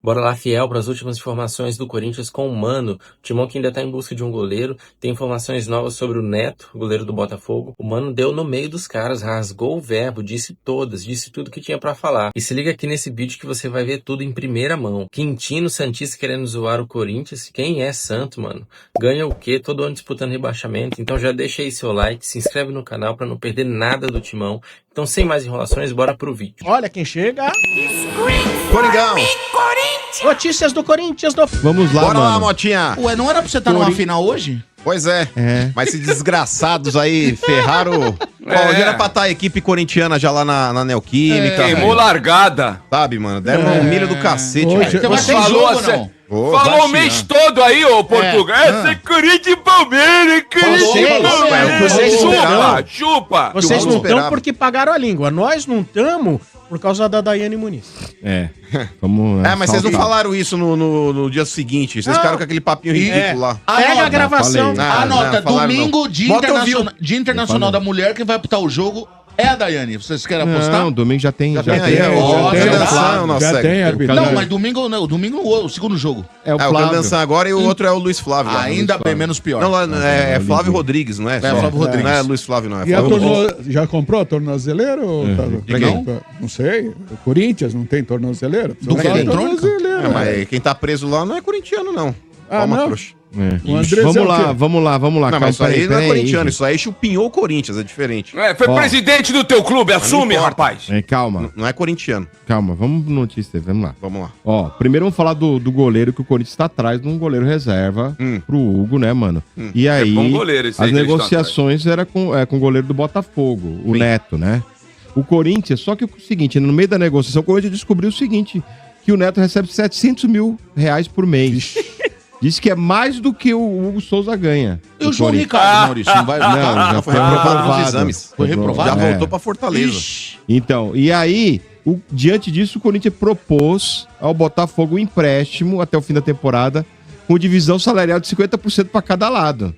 Bora lá, fiel, para as últimas informações do Corinthians com o Mano. O Timão que ainda está em busca de um goleiro. Tem informações novas sobre o Neto, goleiro do Botafogo. O Mano deu no meio dos caras, rasgou o verbo, disse tudo que tinha para falar. E se liga aqui nesse vídeo que você vai ver tudo em primeira mão. Quintino, Santista querendo zoar o Corinthians. Quem é santo, mano? Ganha o quê? Todo ano disputando rebaixamento. Então já deixa aí seu like, se inscreve no canal para não perder nada do Timão. Então sem mais enrolações, bora pro vídeo. Olha quem chega. Coringão. Notícias do Corinthians. Vamos lá, Bora mano. lá, Motinha. Ué, não era pra você estar numa final hoje? Pois é. É. Mas esses desgraçados aí ferraram... Ó, já era pra estar a equipe corintiana já lá na Neoquímica. Queimou largada. Sabe, mano? Deram um milho do cacete, Hoje- velho. Você vai ter Falou jogo, assim- não? Ô, Falou o mês todo aí, ô português. É Corinthians e Palmeiras, Corinthians e Falou, Palmeiras. vocês não Chupa, chupa. Vocês eu não esperava. estão porque pagaram a língua. Nós não estamos por causa da Daiane Muniz. É. Vamos. Mas vocês não saltar. falaram isso no dia seguinte. Vocês Não. ficaram com aquele papinho ridículo lá. Pega Anota, a gravação. falei. Ah, Anota, não, falaram domingo, não. Dia Bota Internacional, ouviu. Dia Internacional da Mulher, quem vai apitar o jogo é a Daiane. Vocês querem apostar? Não, domingo já tem. Já tem aí, ó. Ó, Já já dançar, tá. o nosso Já cego. tem arbitragem. Não, mas domingo não. Domingo o segundo jogo. É o Eu quero Flávio. dançar agora e o outro é o Luiz Flávio. lá. Ainda bem, menos pior. Não, lá é Flávio Rodrigues, não é? Flávio Rodrigues. Não é Luiz Flávio, não. É E a Flávio Rodrigues. já comprou a tornozeleira? Ou tá... quem? Não sei. O Corinthians não tem tornozeleira? Do Precisa que? usar a Eletrônica? tornozeleira. É, mas quem tá preso lá não é corintiano, não. Ah, Calma, não? trouxa. É. O Andrés é Vamos o lá, quê? vamos lá. Não, Calma, mas isso aí não é peraí, corintiano, gente. isso aí chupinhou o Corinthians, é diferente. Foi Ó. presidente do teu clube, assume, importa. rapaz. Calma, Não é corintiano. calma. Vamos pro notícia, vamos lá. Vamos lá. Ó, primeiro vamos falar do goleiro, que o Corinthians tá atrás de um goleiro reserva pro Hugo, né, mano? E aí, bom goleiro esse aí as que eles estão negociações eram com o goleiro do Botafogo, o Neto, né? O Corinthians, só que o seguinte, no meio da negociação, o Corinthians descobriu o seguinte, que o Neto recebe R$700 mil por mês. Diz que é mais do que o Hugo Souza ganha. E o do João Corinthians. Ricardo, Maurício, não vai... Não, já Foi reprovado nos exames. Foi reprovado? Já É. voltou pra Fortaleza. Ixi. Então, e aí, diante disso, o Corinthians propôs ao Botafogo um empréstimo até o fim da temporada, com divisão salarial de 50% para cada lado,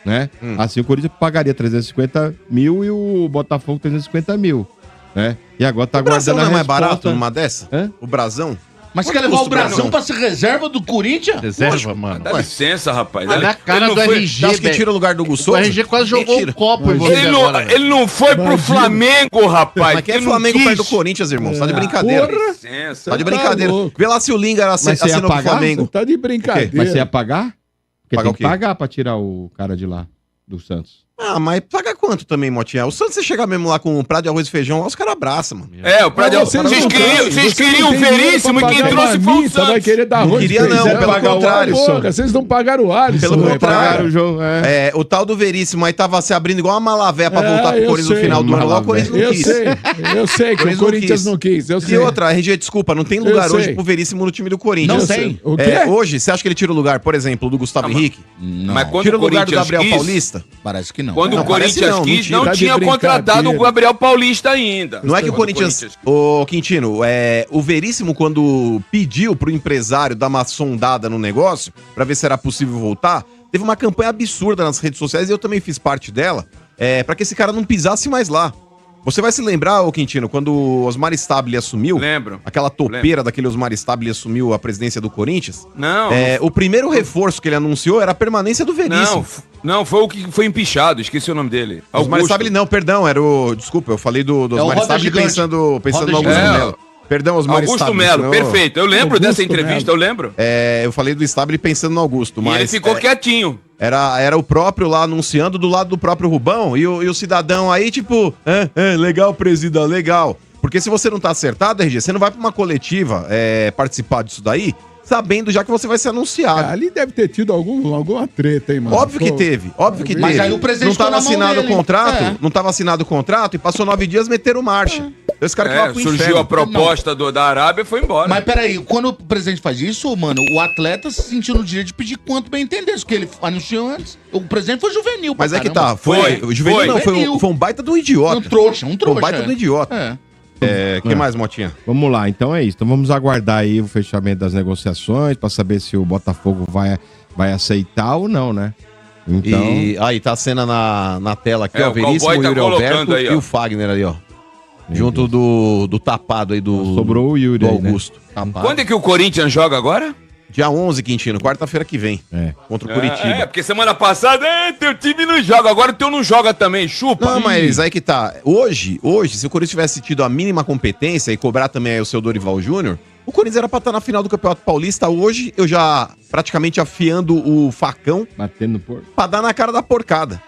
né? Assim, o Corinthians pagaria 350 mil e o Botafogo 350 mil, né? E agora tá O Brasão aguardando não a é mais barato resposta. numa dessa? Hã? O Brasão? Mas você Quanto quer levar custa o Brasão Brasão? pra ser reserva do Corinthians? Reserva, mano. Dá licença, rapaz. Olha a cara não do foi- RG, Você acha que velho. tira o lugar do Hugo O Souza? RG quase jogou Mentira. um copo em você Ele não, agora, velho. ele não foi pro Imagina. Flamengo, rapaz. Mas quem é Ele não Flamengo quis. perto do Corinthians, irmão? Você tá de brincadeira. Porra. Licença. Tá de Tá brincadeira. louco. Vê lá se o Linga Mas você ia assinou pro pagar? Flamengo. Você tá de brincadeira. Mas você ia pagar? Porque Pagar tem o que quê? pagar pra tirar o cara de lá, do Santos. Ah, mas paga quanto também, Motinha? O Santos, você chegar mesmo lá com um prato de arroz e feijão, lá os caras abraçam, mano. É, o Pradio. Mas Vocês não têm, queriam vocês o não têm Veríssimo e dinheiro quem pra trouxe pagar foi o marmita, vai Santos. querer dar Não arroz queria e feijão não, pelo pra pagar o contrário. Alisson. Vocês não pagaram o Alisson. Pelo velho. contrário. Pagaram o jogo, é. É, o tal do Veríssimo aí tava se abrindo igual uma malavé pra voltar pro eu Corinthians no sei. final do ano. Lá o Corinthians não Eu quis. sei que o Corinthians não quis. Eu E sei. outra, RG, desculpa, não tem lugar Eu hoje sei. pro Veríssimo no time do Corinthians. Não Eu tem. sei. O quê? É, hoje, você acha que ele tira o lugar, por exemplo, do Gustavo Henrique? Não, Mas quando Tira o o lugar do Corinthians Gabriel quis, Paulista? parece que não. Quando Não, o parece Corinthians não, quis, não não tira. tinha Tá de contratado o brincadeira. Gabriel Paulista ainda. Não é que o Quando Corinthians... Ô, Quintino, o Veríssimo, quando pediu pro empresário dar uma sondada no negócio, pra ver se era possível voltar, teve uma campanha absurda nas redes sociais, e eu também fiz parte dela, pra que esse cara não pisasse mais lá. Você vai se lembrar, ô Quintino, quando o Osmar Stabile assumiu... Lembro. Aquela topeira daquele Osmar Stabile assumiu a presidência do Corinthians. Não, O primeiro reforço que ele anunciou era a permanência do Veríssimo. não, foi o que foi empichado, esqueci o nome dele. Osmar Augusto. Stabile não, perdão, era o... Desculpa, eu falei do É o Osmar Roda Stabile Gigante. pensando no Roda Augusto Gigante. Melo. Perdão, Osmar Augusto Stabile, Melo, senão- perfeito. Eu lembro Augusto dessa entrevista, eu lembro. Eu falei do Stabile pensando no Augusto, E mas... ele ficou quietinho. Era o próprio lá anunciando do lado do próprio Rubão e o cidadão aí, tipo, legal, presida, legal. Porque se você não tá acertado, RG, você não vai pra uma coletiva participar disso daí, sabendo já que você vai ser anunciado. Ali deve ter tido alguma treta, hein, mano? Óbvio que Pô, teve, óbvio que Mas teve. aí o presidente não tava ficou na mão assinado o dele. contrato, É. não tava assinado o contrato e passou 9 dias, meteram marcha. Então esse cara que vai pro Surgiu inferno. a proposta da Arábia e foi embora. Mas peraí, quando o presidente faz isso, mano, o atleta se sentiu no direito de pedir quanto bem entender, porque ele anunciou antes. O presidente foi juvenil, pra Mas é que caramba. tá, o Juvenil foi. não, Juvenil. foi um baita do idiota. Um trouxa. Foi um baita do idiota. É. Que mais, Motinha? Vamos lá, então é isso. Então vamos aguardar aí o fechamento das negociações pra saber se o Botafogo vai aceitar ou não, né? Então, E aí tá a cena na tela aqui, É, ó, o Veríssimo, cowboy tá Yuri colocando Alberto aí, ó. e o Fagner ali, ó. Junto do tapado aí do... Sobrou o Yuri do aí, né? Augusto. Tapado. Quando é que o Corinthians joga agora? Dia 11, Quintino, quarta-feira que vem. Contra o Curitiba. Porque semana passada, teu time não joga, agora o teu não joga também, chupa. Não, mas aí que tá. Hoje, se o Corinthians tivesse tido a mínima competência e cobrar também aí o seu Dorival Júnior, o Corinthians era pra estar na final do Campeonato Paulista. Hoje, eu já praticamente afiando o facão. Batendo no porco. Pra dar na cara da porcada.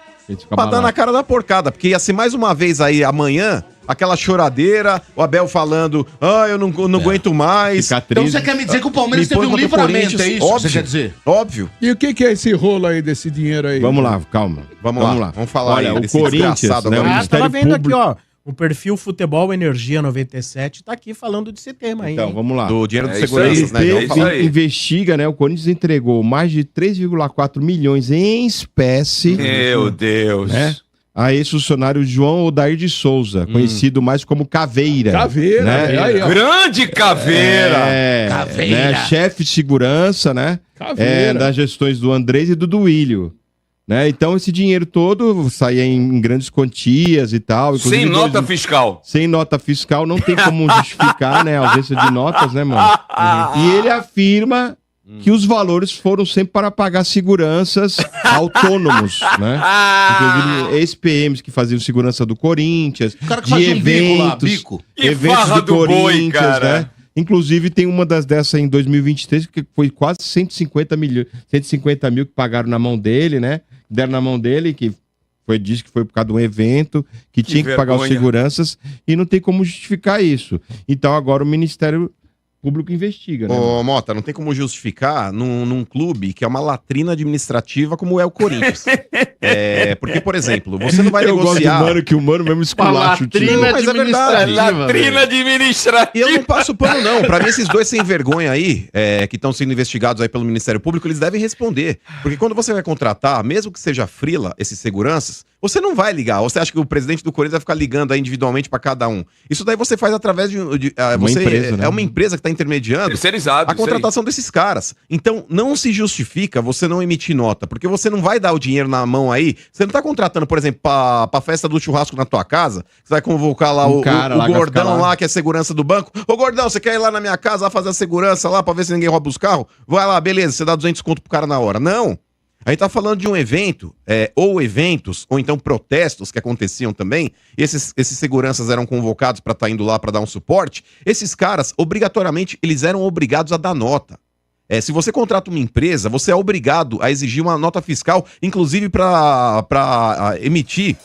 Pra dar na cara da porcada. Porque ia ser mais uma vez aí amanhã, aquela choradeira, o Abel falando, eu não aguento mais. Então você quer me dizer que o Palmeiras teve um livramento, é isso que você quer dizer? Óbvio. E o que é esse rolo aí desse dinheiro aí? Vamos lá, calma. Vamos lá. Vamos falar Olha, aí o desse Corinthians, desgraçado né, agora. Tava vendo aqui, ó. O perfil Futebol Energia 97 tá aqui falando desse tema aí. Então, hein? vamos lá. Do dinheiro de É isso seguranças, né? aí, Vamos é falar. isso aí. Investiga, né? O Corinthians entregou mais de 3,4 milhões em espécie. Meu Deus. Né? A ex-funcionário João Odair de Souza, conhecido mais como Caveira. Caveira, né? aí, ó. Grande Caveira. Caveira. Né? Chefe de segurança, né? Caveira. Das gestões do Andrés e do Duílio. Né? Então esse dinheiro todo saía em grandes quantias e tal. Sem nota fiscal. Sem nota fiscal, não tem como justificar, né? A ausência de notas, né, mano? E ele afirma que os valores foram sempre para pagar seguranças autônomos, né? Inclusive ex-PMs que faziam segurança do Corinthians, O cara que de fazia um bico lá, eventos, bico. Que eventos farra do do boi, Corinthians, cara. né? Inclusive tem uma dessas em 2023 que foi quase 150 mil que pagaram na mão dele, né? Deram na mão dele, disse que foi por causa de um evento, que tinha que pagar os vergonha. seguranças, e não tem como justificar isso. Então agora o Ministério Público investiga, né? Ô, Mota, não tem como justificar num clube que é uma latrina administrativa como é o Corinthians. Porque, por exemplo, você não vai Eu gosto negociar... do Mano, que o Mano mesmo esculacha o time. latrina Mas é verdade. Latrina administrativa. E eu não passo pano, não. Pra mim, esses dois sem vergonha aí, que estão sendo investigados aí pelo Ministério Público, eles devem responder. Porque quando você vai contratar, mesmo que seja frila, esses seguranças, você não vai ligar. Você acha que o presidente do Corinthians vai ficar ligando aí individualmente pra cada um. Isso daí você faz através de Uma empresa, né? É uma empresa que tá intermediando Terceirizado. a contratação desses caras. Então, não se justifica você não emitir nota, porque você não vai dar o dinheiro na mão aí. Você não tá contratando, por exemplo, pra festa do churrasco na tua casa, você vai convocar lá Um o cara lá que vai gordão ficar lá. lá, que é segurança do banco. Ô, gordão, você quer ir lá na minha casa lá fazer a segurança lá pra ver se ninguém rouba os carros? Vai lá, beleza, você dá 200 conto pro cara na hora. Não. A gente tá falando de um evento, ou eventos, ou então protestos que aconteciam também. Esses seguranças eram convocados pra estar indo lá pra dar um suporte. Esses caras, obrigatoriamente, eles eram obrigados a dar nota. Se você contrata uma empresa, você é obrigado a exigir uma nota fiscal, inclusive pra emitir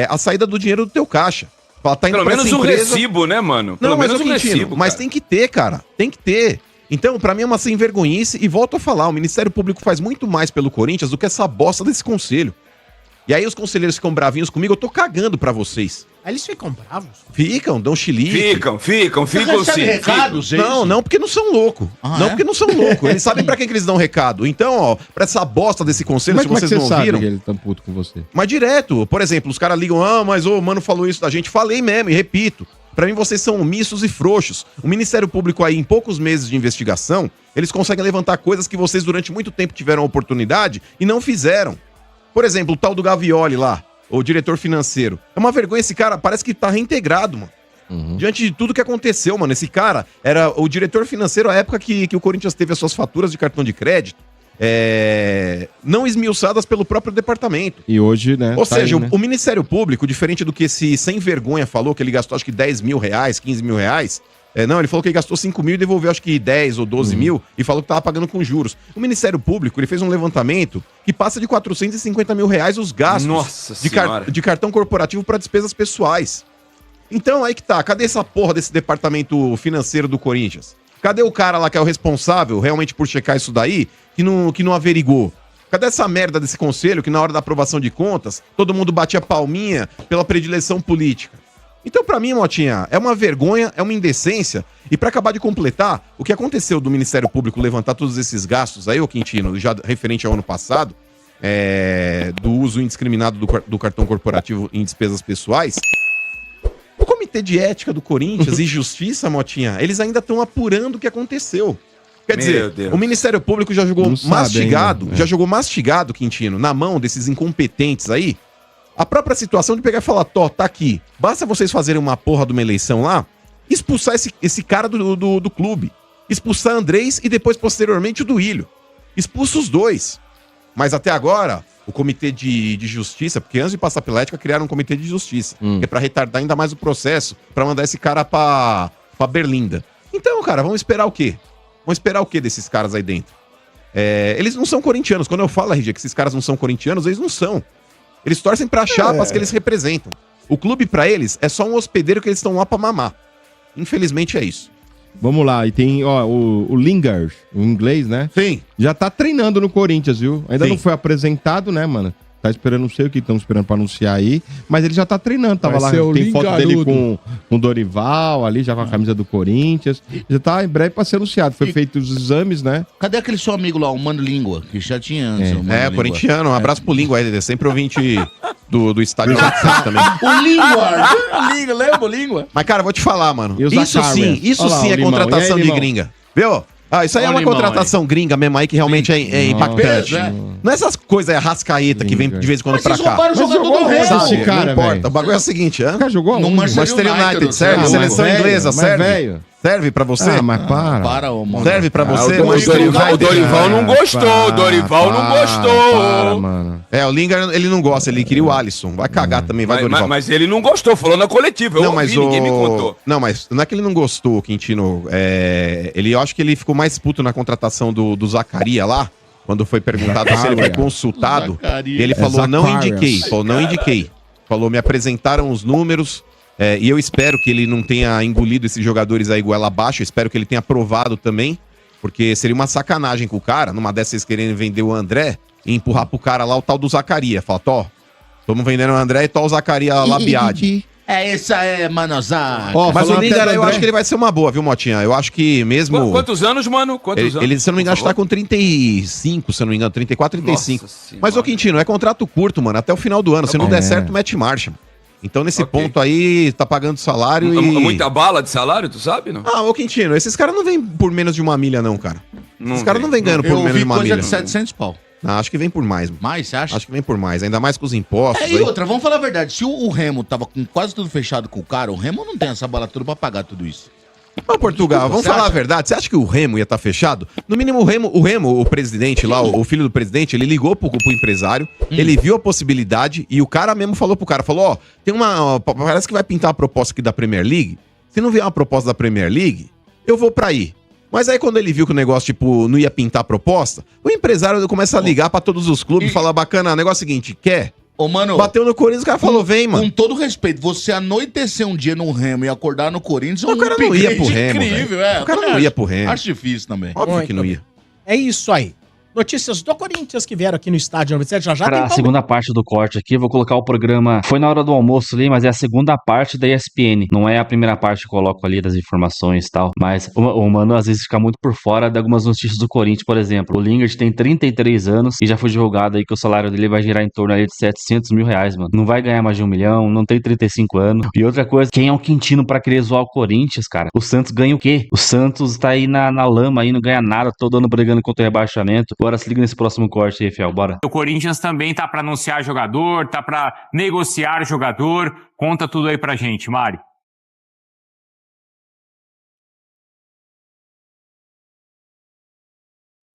a saída do dinheiro do teu caixa. Tá indo Pelo pra menos essa um empresa. recibo, né, mano? Não, Pelo mas, menos um Quintino, recibo. mas cara. tem que ter, cara. Tem que ter. Então, pra mim é uma sem vergonhice e volto a falar, o Ministério Público faz muito mais pelo Corinthians do que essa bosta desse conselho. E aí os conselheiros ficam bravinhos comigo, eu tô cagando pra vocês. Aí eles ficam bravos. Ficam, dão chilique. Ficam sim. recados, é isso? Não, porque não são loucos. Ah, é? Porque não são loucos. Eles sabem pra quem que eles dão recado. Então, ó, pra essa bosta desse conselho, Como é se que vocês você não sabe ouviram... que ele tá puto com você? Mas direto, por exemplo, os caras ligam, mas o mano falou isso da gente. Falei mesmo, e repito. Pra mim, vocês são omissos e frouxos. O Ministério Público aí, em poucos meses de investigação, eles conseguem levantar coisas que vocês durante muito tempo tiveram oportunidade e não fizeram. Por exemplo, o tal do Gavioli lá, o diretor financeiro. É uma vergonha, esse cara parece que tá reintegrado, mano. Diante de tudo que aconteceu, mano. Esse cara era o diretor financeiro à época que o Corinthians teve as suas faturas de cartão de crédito não esmiuçadas pelo próprio departamento. E hoje, né? Ou tá seja, aí, né? o Ministério Público, diferente do que esse sem vergonha falou, que ele gastou acho que 10 mil reais, 15 mil reais. Não, ele falou que ele gastou 5 mil e devolveu acho que 10 ou 12 mil e falou que tava pagando com juros. O Ministério Público, ele fez um levantamento que passa de 450 mil reais os gastos Nossa de Senhora. de cartão corporativo para despesas pessoais. Então, aí que tá. Cadê essa porra desse departamento financeiro do Corinthians? Cadê o cara lá que é o responsável realmente por checar isso daí, que não averigou? Cadê essa merda desse conselho que na hora da aprovação de contas, todo mundo batia palminha pela predileção política? Então, pra mim, Motinha, é uma vergonha, é uma indecência. E pra acabar de completar, o que aconteceu do Ministério Público levantar todos esses gastos aí, ô Quintino, já referente ao ano passado, do uso indiscriminado do cartão corporativo em despesas pessoais, o Comitê de Ética do Corinthians e Justiça, Motinha, eles ainda estão apurando o que aconteceu. Quer dizer, Deus. o Ministério Público já jogou Não sabe mastigado, ainda, já jogou mastigado, Quintino, na mão desses incompetentes aí, A própria situação de pegar e falar, tá aqui. Basta vocês fazerem uma porra de uma eleição lá, expulsar esse cara do clube. Expulsar Andrés e depois, posteriormente, o Duílio. Expulsa os dois. Mas até agora, o comitê de justiça, porque antes de passar pela ética, criaram um comitê de justiça, que é pra retardar ainda mais o processo, pra mandar esse cara pra Berlinda. Então, cara, vamos esperar o quê? Vamos esperar o quê desses caras aí dentro? Eles não são corintianos. Quando eu falo, RG, que esses caras não são corintianos, eles não são. Eles torcem pra chapas que eles representam. O clube, pra eles, é só um hospedeiro que eles estão lá pra mamar. Infelizmente é isso. Vamos lá, e tem, ó, o Lingard, o inglês, né? Sim. Já tá treinando no Corinthians, viu? Ainda Sim. não foi apresentado, né, mano? Tá esperando, não sei o que estão esperando pra anunciar aí, mas ele já tá treinando, tava lá, tem foto dele com o Dorival ali, já com a camisa do Corinthians, já tá em breve pra ser anunciado, foi feito os exames, né? Cadê aquele seu amigo lá, o Mano Língua, que já tinha antes, o Mano Língua. Corintiano, um abraço pro Língua aí, ele é sempre ouvinte do estádio também. O Língua, lembra o Língua? Mas, cara, vou te falar, mano, E os isso Zacarria? sim Olha lá, é o Limão. contratação E aí, de Limão? gringa, viu? Isso aí Olha é uma o Limão contratação gringa mesmo aí, que realmente é impactante. Peso, Não é essas coisas aí, arrascaeta que vem de vez em quando Mas pra vocês cá. roubaram o jogador jogou do onde Remo. esse cara, Não importa, velho? o bagulho é o seguinte, O cara jogou No aonde? Manchester United, serve? Ah, Seleção mas inglesa, velho, serve? mas velho. Serve pra você? Ah, mas para. Para, ô, mano. Serve pra você? O Manchester United? Dorival não gostou, o Dorival não gostou. Para, mano. O Lingard, ele não gosta, ele queria o Alisson. Vai cagar também, vai Dorival. Mas ele não gostou, falou na coletiva. Eu ouvi, ninguém me contou. Não, mas não é que ele não gostou, Quintino. Eu acho que ele ficou mais puto na contratação do Zacaria lá, quando foi perguntado se ele foi consultado. Zacaria. E ele falou, não Zacarias. indiquei. Falou, não indiquei. Falou, me apresentaram os números. E eu espero que ele não tenha engolido esses jogadores aí goela abaixo. Eu espero que ele tenha aprovado também. Porque seria uma sacanagem com o cara. Numa dessas vocês querendo vender o André e empurrar pro cara lá o tal do Zacaria. Fala, estamos vendendo o André e o Zacaria Labiade. Isso aí, Manozar. Ó, Mas o falando Lingard, até do eu André- acho que ele vai ser uma boa, viu, Motinha? Eu acho que mesmo... Quantos anos, mano? Quantos anos? Ele, se eu não me engano, Por favor. tá com 35, se eu não me engano, 34, 35. Nossa senhora. Mas, ô Quintino, é contrato curto, mano, até o final do ano. Se não der certo, mete marcha. Então, nesse Ok. ponto aí, tá pagando salário e... Muita bala de salário, tu sabe, não? ô Quintino, esses caras não vêm por menos de 1 milha, não, cara. Esses caras não vêm ganhando por Eu menos ouvi de 1 coisa milha. de 700 pau. Não, acho que vem por mais, mano. Mais, você acha? Acho que vem por mais, ainda mais com os impostos. E aí. outra, vamos falar a verdade. Se o Remo tava com quase tudo fechado com o cara, o Remo não tem essa bala toda pra pagar tudo isso. Ô, Portugal, Desculpa, vamos você falar acha? a verdade. Você acha que o Remo ia estar fechado? No mínimo, o Remo, o presidente lá, o filho do presidente, ele ligou pro empresário, ele viu a possibilidade e o cara mesmo falou pro cara, falou, tem parece que vai pintar uma proposta aqui da Premier League. Se não vier uma proposta da Premier League, eu vou pra aí. Mas aí quando ele viu que o negócio, tipo, não ia pintar a proposta, o empresário começa a ligar pra todos os clubes e falar, bacana, o negócio é o seguinte, quer? Ô, mano... Bateu no Corinthians, o cara falou, vem, mano. Com todo respeito, você anoitecer um dia no Remo e acordar no Corinthians é O cara não ia pro upgrade Remo, incrível, velho. O cara não ia pro Remo. Acho difícil também. Óbvio que não ia. É isso aí. Notícias do Corinthians que vieram aqui no estádio 97. Já tem Para a Palmeiras. segunda parte do corte aqui, eu vou colocar o programa. Foi na hora do almoço ali, mas é a segunda parte da ESPN. Não é a primeira parte que eu coloco ali das informações e tal. Mas o mano às vezes fica muito por fora de algumas notícias do Corinthians, por exemplo. O Lingard tem 33 anos e já foi divulgado aí que o salário dele vai girar em torno ali de 700 mil reais, mano. Não vai ganhar mais de 1 milhão, não tem 35 anos. E outra coisa, quem é o Quintino pra querer zoar o Corinthians, cara? O Santos ganha o quê? O Santos tá aí na lama aí, não ganha nada, todo ano brigando contra o rebaixamento. Agora se liga nesse próximo corte aí, fiel, bora. O Corinthians também tá para anunciar jogador, tá para negociar jogador. Conta tudo aí pra gente, Mari.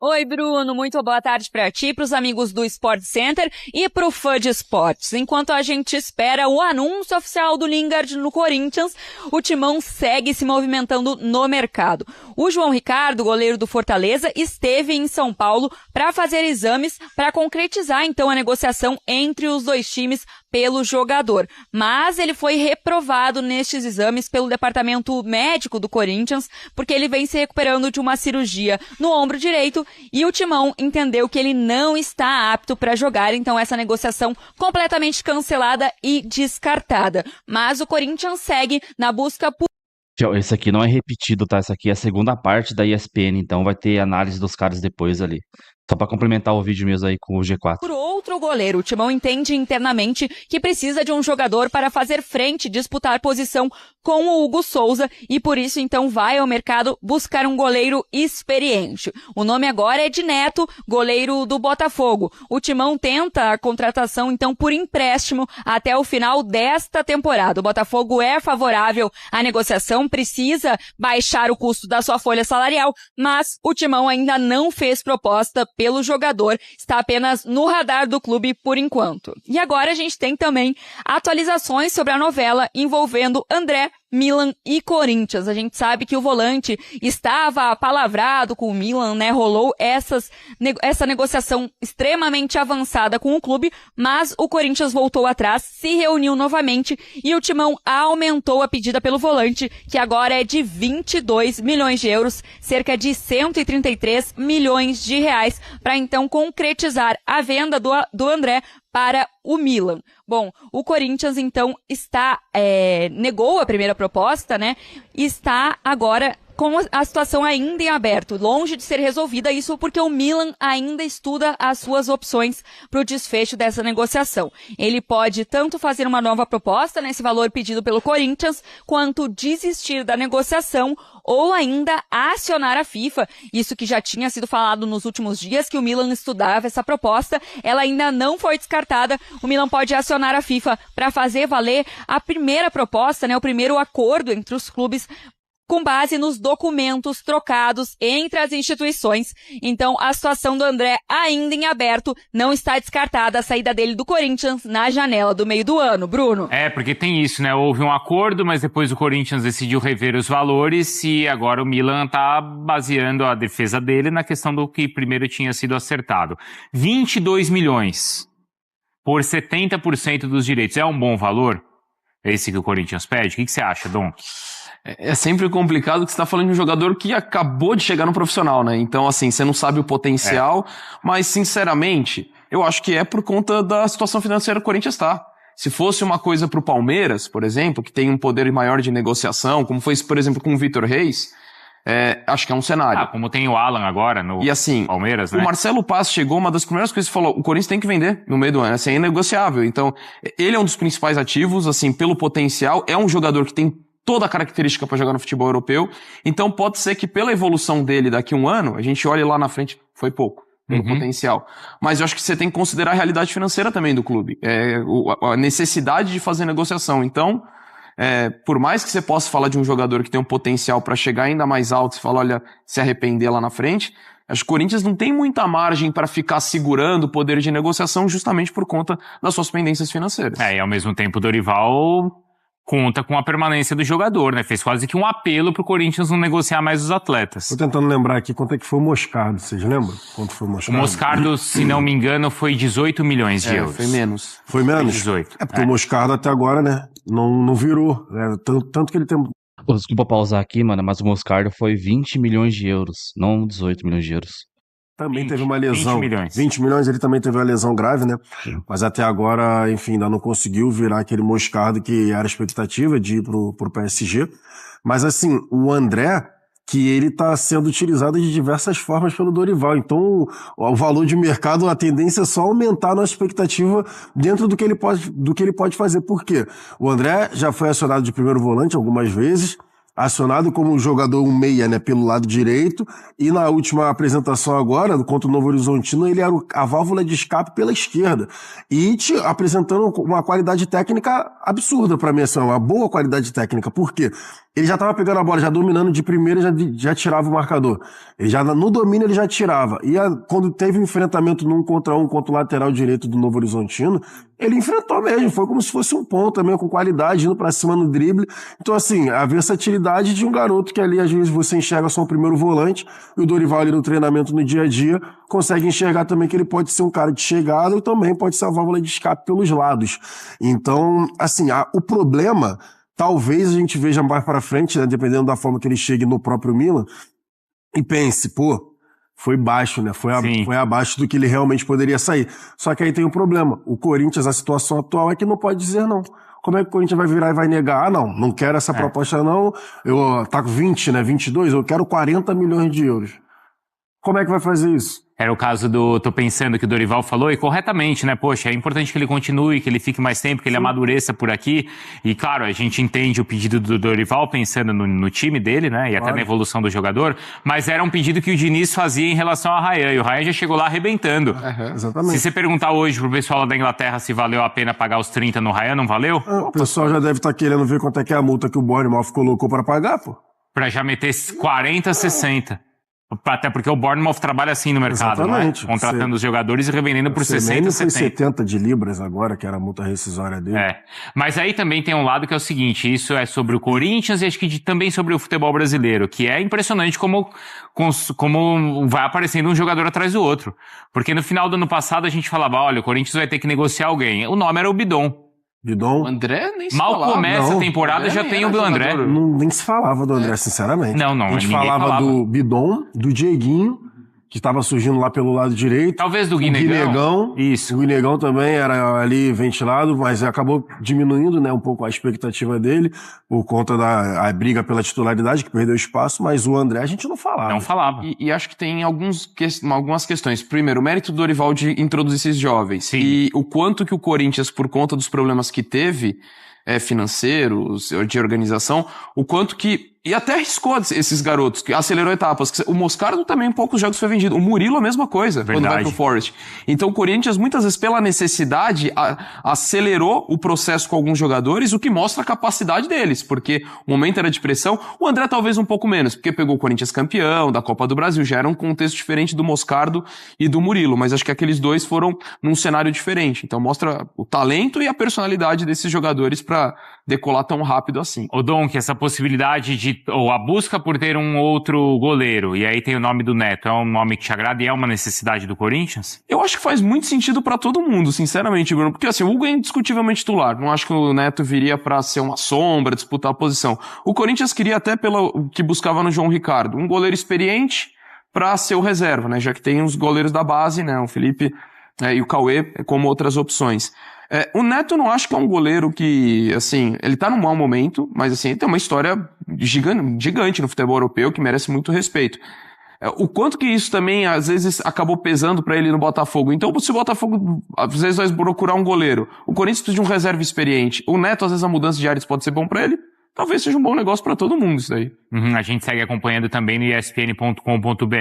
Oi, Bruno. Muito boa tarde para ti, para os amigos do Sport Center e para o fã de esportes. Enquanto a gente espera o anúncio oficial do Lingard no Corinthians, o Timão segue se movimentando no mercado. O João Ricardo, goleiro do Fortaleza, esteve em São Paulo para fazer exames para concretizar então a negociação entre os dois times pelo jogador. Mas ele foi reprovado nestes exames pelo departamento médico do Corinthians, porque ele vem se recuperando de uma cirurgia no ombro direito e o Timão entendeu que ele não está apto para jogar, então essa negociação completamente cancelada e descartada. Mas o Corinthians segue na busca por Esse aqui não é repetido, tá? Essa aqui é a segunda parte da ESPN, então vai ter análise dos caras depois ali. Só pra complementar o vídeo mesmo aí com o G4. outro outro goleiro. O Timão entende internamente que precisa de um jogador para fazer frente, disputar posição com o Hugo Souza e por isso então vai ao mercado buscar um goleiro experiente. O nome agora é de Neto, goleiro do Botafogo. O Timão tenta a contratação então por empréstimo até o final desta temporada. O Botafogo é favorável à negociação, precisa baixar o custo da sua folha salarial, mas o Timão ainda não fez proposta pelo jogador, está apenas no radar do clube por enquanto. E agora a gente tem também atualizações sobre a novela envolvendo André, Milan e Corinthians. A gente sabe que o volante estava palavrado com o Milan, né? Rolou essa negociação extremamente avançada com o clube, mas o Corinthians voltou atrás, se reuniu novamente e o Timão aumentou a pedida pelo volante, que agora é de 22 milhões de euros, cerca de 133 milhões de reais, para então concretizar a venda do André para o Milan. Bom, o Corinthians então negou a primeira proposta, né? E está agora com a situação ainda em aberto, longe de ser resolvida, isso porque o Milan ainda estuda as suas opções para o desfecho dessa negociação. Ele pode tanto fazer uma nova proposta nesse valor pedido pelo Corinthians, quanto desistir da negociação ou ainda acionar a FIFA. Isso que já tinha sido falado nos últimos dias, que o Milan estudava essa proposta, ela ainda não foi descartada. O Milan pode acionar a FIFA para fazer valer a primeira proposta, né, o primeiro acordo entre os clubes com base nos documentos trocados entre as instituições. Então, a situação do André ainda em aberto, não está descartada a saída dele do Corinthians na janela do meio do ano. Bruno? Porque tem isso, né? Houve um acordo, mas depois o Corinthians decidiu rever os valores e agora o Milan tá baseando a defesa dele na questão do que primeiro tinha sido acertado. 22 milhões por 70% dos direitos. É um bom valor? Esse que o Corinthians pede? O que você acha, Dom? É sempre complicado que você está falando de um jogador que acabou de chegar no profissional, né? Então, assim, você não sabe o potencial, mas, sinceramente, eu acho que é por conta da situação financeira que o Corinthians está. Se fosse uma coisa pro Palmeiras, por exemplo, que tem um poder maior de negociação, como foi, por exemplo, com o Vitor Reis, acho que é um cenário. Como tem o Alan agora no Palmeiras, né? O Marcelo Paz chegou, uma das primeiras coisas que falou, o Corinthians tem que vender no meio do ano, assim, é inegociável. Então, ele é um dos principais ativos, assim, pelo potencial, é um jogador que tem toda a característica para jogar no futebol europeu, então pode ser que pela evolução dele daqui a um ano, a gente olhe lá na frente, foi pouco, pelo potencial. Mas eu acho que você tem que considerar a realidade financeira também do clube, a necessidade de fazer negociação. Então, por mais que você possa falar de um jogador que tem um potencial para chegar ainda mais alto, você fala, olha, se arrepender lá na frente, acho que o Corinthians não tem muita margem para ficar segurando o poder de negociação justamente por conta das suas pendências financeiras. E ao mesmo tempo o Dorival conta com a permanência do jogador, né? Fez quase que um apelo pro Corinthians não negociar mais os atletas. Tô tentando lembrar aqui quanto é que foi o Moscardo, vocês lembram? Quanto foi o Moscardo? O Moscardo, se não me engano, foi 18 milhões de euros. Foi menos. Foi menos? Foi 18. Porque o Moscardo até agora, né, não virou, né? Tanto que ele tem... Desculpa pausar aqui, mano, mas o Moscardo foi 20 milhões de euros, não 18 milhões de euros. Também teve uma lesão. 20 milhões. 20 milhões, ele também teve uma lesão grave, né? Sim. Mas até agora, enfim, ainda não conseguiu virar aquele Moscardo que era a expectativa de ir pro PSG. Mas assim, o André, que ele tá sendo utilizado de diversas formas pelo Dorival. Então, o valor de mercado, a tendência é só aumentar a nossa expectativa dentro do que ele pode fazer. Por quê? O André já foi acionado de primeiro volante algumas vezes, acionado como jogador um meia, né, pelo lado direito, e na última apresentação agora, contra o Novo Horizontino, ele era a válvula de escape pela esquerda, e apresentando uma qualidade técnica absurda pra mim, assim, uma boa qualidade técnica. Por quê? Ele já estava pegando a bola, já dominando de primeira, já tirava o marcador. Ele já, no domínio, ele já tirava. E quando teve um enfrentamento num contra um contra o lateral direito do Novo Horizontino, ele enfrentou mesmo. Foi como se fosse um ponta mesmo, com qualidade, indo pra cima no drible. Então, assim, a versatilidade de um garoto que ali, às vezes, você enxerga só o primeiro volante, e o Dorival ali no treinamento, no dia a dia, consegue enxergar também que ele pode ser um cara de chegada e também pode ser a válvula de escape pelos lados. Então, assim, o problema... Talvez a gente veja mais para frente, né, dependendo da forma que ele chegue no próprio Milan, e pense, foi baixo, né? Foi abaixo do que ele realmente poderia sair. Só que aí tem um problema. O Corinthians, a situação atual é que não pode dizer não. Como é que o Corinthians vai virar e vai negar? Não quero essa proposta não. Eu tá com 20, né? 22, eu quero 40 milhões de euros. Como é que vai fazer isso? Era o caso tô pensando que o Dorival falou, e corretamente, né? Poxa, é importante que ele continue, que ele fique mais tempo, que ele amadureça por aqui. E claro, a gente entende o pedido do Dorival pensando no time dele, né? E até na evolução do jogador. Mas era um pedido que o Diniz fazia em relação ao Ryan. E o Ryan já chegou lá arrebentando. Exatamente. Se você perguntar hoje pro pessoal lá da Inglaterra se valeu a pena pagar os 30 no Ryan, não valeu? O pessoal já deve estar querendo ver quanto é que é a multa que o Bournemouth colocou para pagar, pô. Pra já meter 40, 60. Até porque o Bournemouth trabalha assim no mercado, Exatamente. Né? Contratando os jogadores e revendendo por 60, foi 70. 70 de libras agora, que era a multa rescisória dele. Mas aí também tem um lado que é o seguinte, isso é sobre o Corinthians e acho que também sobre o futebol brasileiro, que é impressionante como vai aparecendo um jogador atrás do outro. Porque no final do ano passado a gente falava, olha, o Corinthians vai ter que negociar alguém. O nome era o Bidon. Bidon? O André nem se Mal falava. começa a temporada, já tem o André. Nem se falava do André, sinceramente. Não, a gente falava do Bidon, do Dieguinho, que estava surgindo lá pelo lado direito. Talvez do Guinegão. Isso. O Guinegão também era ali ventilado, mas acabou diminuindo, né, um pouco a expectativa dele, por conta da briga pela titularidade, que perdeu espaço, mas o André a gente não falava. Não falava. E acho que tem algumas questões. Primeiro, o mérito do Dorival de introduzir esses jovens. Sim. E o quanto que o Corinthians, por conta dos problemas que teve, financeiros, de organização, o quanto que... E até arriscou esses garotos, que acelerou etapas. O Moscardo também em poucos jogos foi vendido. O Murilo a mesma coisa, quando vai pro Forest. Então o Corinthians, muitas vezes, pela necessidade, acelerou o processo com alguns jogadores, o que mostra a capacidade deles, porque o momento era de pressão. O André talvez um pouco menos, porque pegou o Corinthians campeão da Copa do Brasil, já era um contexto diferente do Moscardo e do Murilo, mas acho que aqueles dois foram num cenário diferente. Então mostra o talento e a personalidade desses jogadores pra decolar tão rápido assim. O Dom, que essa possibilidade ou a busca por ter um outro goleiro, e aí tem o nome do Neto, é um nome que te agrada e é uma necessidade do Corinthians? Eu acho que faz muito sentido pra todo mundo, sinceramente, Bruno, porque assim, o Hugo é indiscutivelmente titular, não acho que o Neto viria pra ser uma sombra, disputar a posição. O Corinthians queria até pelo que buscava no João Ricardo, um goleiro experiente pra ser o reserva, né, já que tem os goleiros da base, né, o Felipe e o Cauê como outras opções. O Neto eu não acho que é um goleiro que, assim, ele tá num mau momento, mas assim, ele tem uma história gigante no futebol europeu que merece muito respeito. O quanto que isso também, às vezes, acabou pesando pra ele no Botafogo. Então, se o Botafogo, às vezes, vai procurar um goleiro, o Corinthians precisa de um reserva experiente. O Neto, às vezes, a mudança de áreas pode ser bom pra ele. Talvez seja um bom negócio pra todo mundo isso daí. A gente segue acompanhando também no espn.com.br.